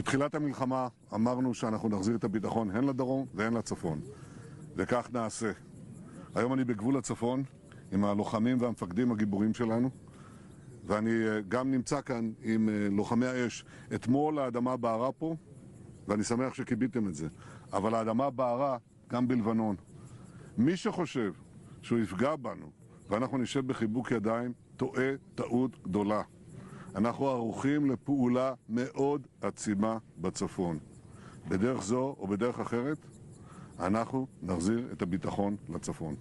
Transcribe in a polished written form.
בתחילת המלחמה אמרנו שאנחנו נחזיר את הביטחון הן לדרום והן לצפון, וכך נעשה. היום אני בגבול הצפון עם הלוחמים והמפקדים הגיבורים שלנו, ואני גם נמצא כאן עם לוחמי האש. אתמול האדמה בערה פה, ואני שמח שקיביתם את זה, אבל האדמה בערה גם בלבנון. מי שחושב שהוא יפגע בנו ואנחנו נשב בחיבוק ידיים, טועה טעות גדולה. אנחנו ערוכים לפעולה מאוד עצימה בצפון. בדרך זו או בדרך אחרת, אנחנו נחזיר את הביטחון לצפון.